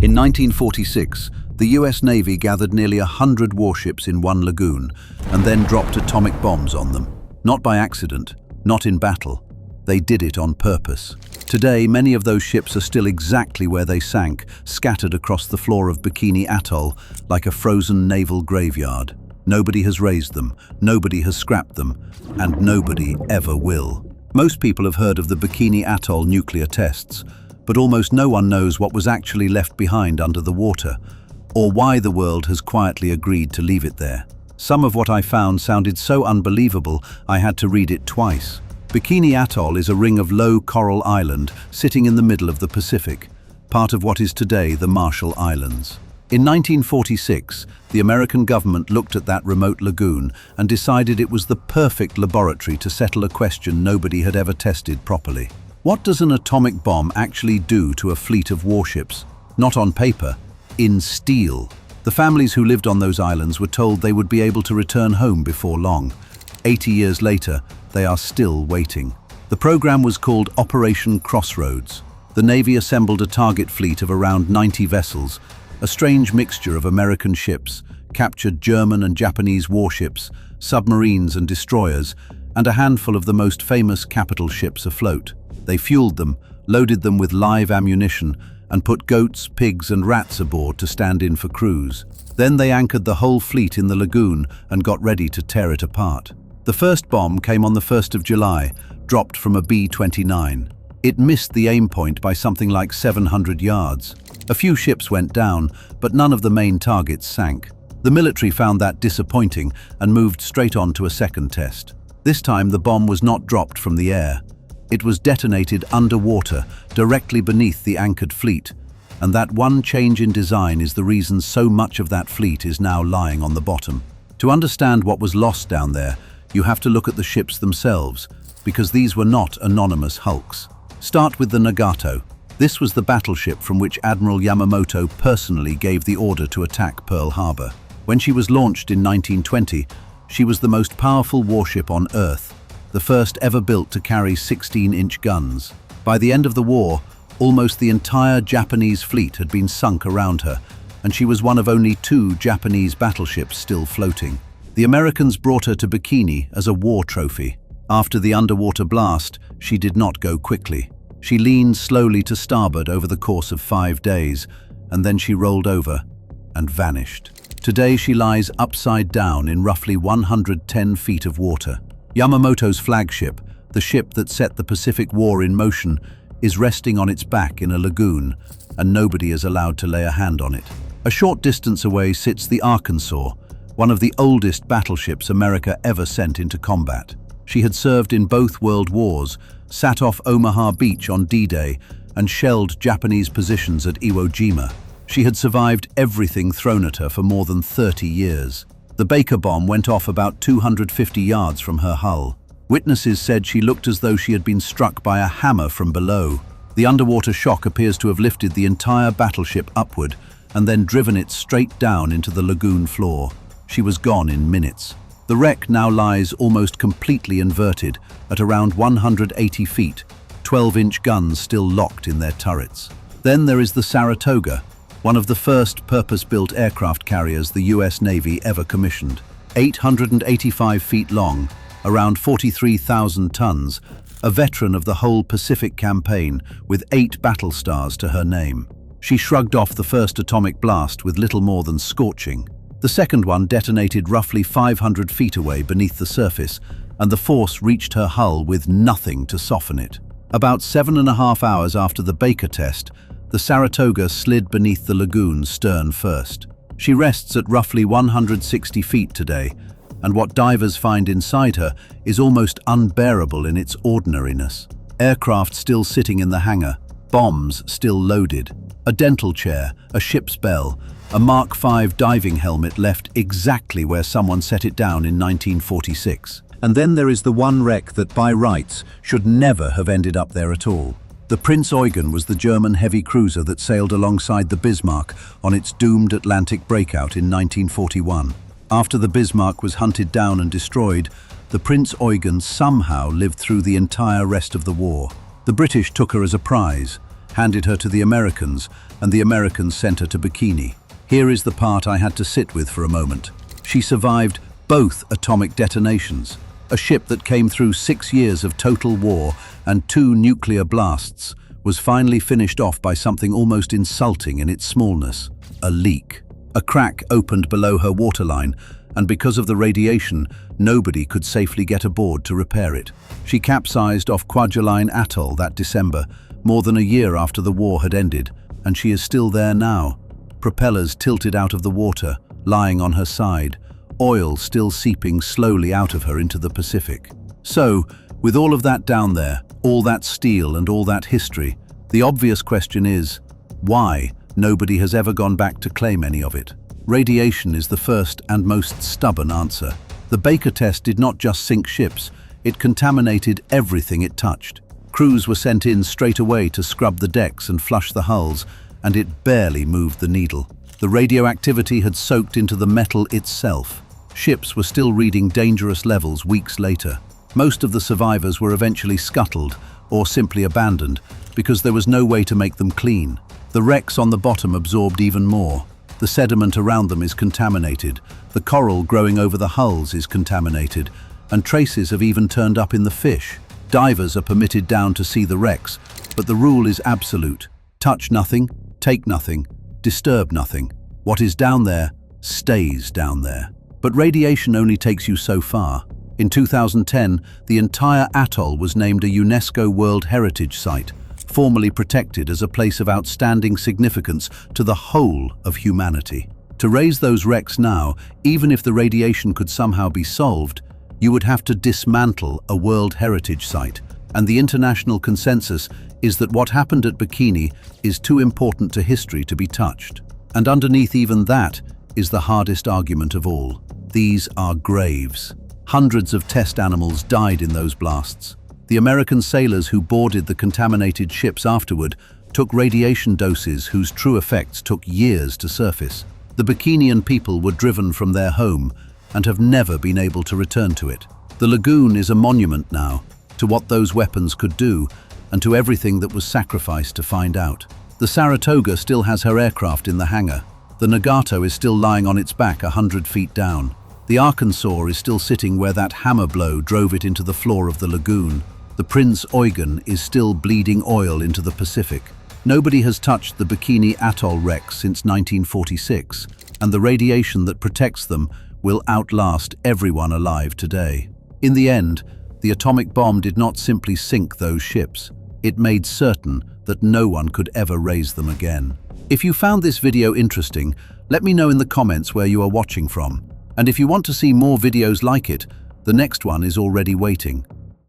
In 1946, the US Navy gathered nearly 100 warships in one lagoon and then dropped atomic bombs on them. Not by accident, not in battle. They did it on purpose. Today, many of those ships are still exactly where they sank, scattered across the floor of Bikini Atoll like a frozen naval graveyard. Nobody has raised them, nobody has scrapped them, and nobody ever will. Most people have heard of the Bikini Atoll nuclear tests, but almost no one knows what was actually left behind under the water, or why the world has quietly agreed to leave it there. Some of what I found sounded so unbelievable I had to read it twice. Bikini Atoll is a ring of low coral island sitting in the middle of the Pacific, part of what is today the Marshall Islands. In 1946, the American government looked at that remote lagoon and decided it was the perfect laboratory to settle a question nobody had ever tested properly. What does an atomic bomb actually do to a fleet of warships? Not on paper, in steel. The families who lived on those islands were told they would be able to return home before long. 80 years later, they are still waiting. The program was called Operation Crossroads. The Navy assembled a target fleet of around 90 vessels, a strange mixture of American ships, captured German and Japanese warships, submarines and destroyers, and a handful of the most famous capital ships afloat. They fueled them, loaded them with live ammunition, and put goats, pigs and rats aboard to stand in for crews. Then they anchored the whole fleet in the lagoon and got ready to tear it apart. The first bomb came on the 1st of July, dropped from a B-29. It missed the aim point by something like 700 yards. A few ships went down, but none of the main targets sank. The military found that disappointing and moved straight on to a second test. This time the bomb was not dropped from the air. It was detonated underwater, directly beneath the anchored fleet, and that one change in design is the reason so much of that fleet is now lying on the bottom. To understand what was lost down there, you have to look at the ships themselves, because these were not anonymous hulks. Start with the Nagato. This was the battleship from which Admiral Yamamoto personally gave the order to attack Pearl Harbor. When she was launched in 1920, she was the most powerful warship on Earth, the first ever built to carry 16-inch guns. By the end of the war, almost the entire Japanese fleet had been sunk around her, and she was one of only 2 Japanese battleships still floating. The Americans brought her to Bikini as a war trophy. After the underwater blast, she did not go quickly. She leaned slowly to starboard over the course of 5 days, and then she rolled over and vanished. Today she lies upside down in roughly 110 feet of water. Yamamoto's flagship, the ship that set the Pacific War in motion, is resting on its back in a lagoon, and nobody is allowed to lay a hand on it. A short distance away sits the Arkansas, one of the oldest battleships America ever sent into combat. She had served in both world wars, sat off Omaha Beach on D-Day, and shelled Japanese positions at Iwo Jima. She had survived everything thrown at her for more than 30 years. The Baker bomb went off about 250 yards from her hull. Witnesses said she looked as though she had been struck by a hammer from below. The underwater shock appears to have lifted the entire battleship upward and then driven it straight down into the lagoon floor. She was gone in minutes. The wreck now lies almost completely inverted at around 180 feet, 12-inch guns still locked in their turrets. Then there is the Saratoga, one of the first purpose-built aircraft carriers the US Navy ever commissioned. 885 feet long, around 43,000 tons, a veteran of the whole Pacific campaign with 8 battle stars to her name. She shrugged off the first atomic blast with little more than scorching. The second one detonated roughly 500 feet away beneath the surface, and the force reached her hull with nothing to soften it. About 7.5 hours after the Baker test, the Saratoga slid beneath the lagoon stern first. She rests at roughly 160 feet today, and what divers find inside her is almost unbearable in its ordinariness. Aircraft still sitting in the hangar, bombs still loaded, a dental chair, a ship's bell, a Mark V diving helmet left exactly where someone set it down in 1946. And then there is the one wreck that by rights should never have ended up there at all. The Prinz Eugen was the German heavy cruiser that sailed alongside the Bismarck on its doomed Atlantic breakout in 1941. After the Bismarck was hunted down and destroyed, the Prinz Eugen somehow lived through the entire rest of the war. The British took her as a prize, handed her to the Americans, and the Americans sent her to Bikini. Here is the part I had to sit with for a moment. She survived both atomic detonations, a ship that came through 6 years of total war and 2 nuclear blasts, was finally finished off by something almost insulting in its smallness: a leak. A crack opened below her waterline, and because of the radiation, nobody could safely get aboard to repair it. She capsized off Kwajalein Atoll that December, more than a year after the war had ended, and she is still there now. Propellers tilted out of the water, lying on her side, oil still seeping slowly out of her into the Pacific. So, with all of that down there, all that steel and all that history, the obvious question is, why nobody has ever gone back to claim any of it? Radiation is the first and most stubborn answer. The Baker test did not just sink ships, it contaminated everything it touched. Crews were sent in straight away to scrub the decks and flush the hulls, and it barely moved the needle. The radioactivity had soaked into the metal itself. Ships were still reading dangerous levels weeks later. Most of the survivors were eventually scuttled or simply abandoned because there was no way to make them clean. The wrecks on the bottom absorbed even more. The sediment around them is contaminated, the coral growing over the hulls is contaminated, and traces have even turned up in the fish. Divers are permitted down to see the wrecks, but the rule is absolute. Touch nothing, take nothing, disturb nothing. What is down there stays down there. But radiation only takes you so far. In 2010, the entire atoll was named a UNESCO World Heritage Site, formally protected as a place of outstanding significance to the whole of humanity. To raise those wrecks now, even if the radiation could somehow be solved, you would have to dismantle a World Heritage Site, and the international consensus is that what happened at Bikini is too important to history to be touched. And underneath even that is the hardest argument of all. These are graves. Hundreds of test animals died in those blasts. The American sailors who boarded the contaminated ships afterward took radiation doses whose true effects took years to surface. The Bikinian people were driven from their home and have never been able to return to it. The lagoon is a monument now to what those weapons could do and to everything that was sacrificed to find out. The Saratoga still has her aircraft in the hangar. The Nagato is still lying on its back 100 feet down. The Arkansas is still sitting where that hammer blow drove it into the floor of the lagoon. The Prinz Eugen is still bleeding oil into the Pacific. Nobody has touched the Bikini Atoll wrecks since 1946, and the radiation that protects them will outlast everyone alive today. In the end, the atomic bomb did not simply sink those ships. It made certain that no one could ever raise them again. If you found this video interesting, let me know in the comments where you are watching from. And if you want to see more videos like it, the next one is already waiting.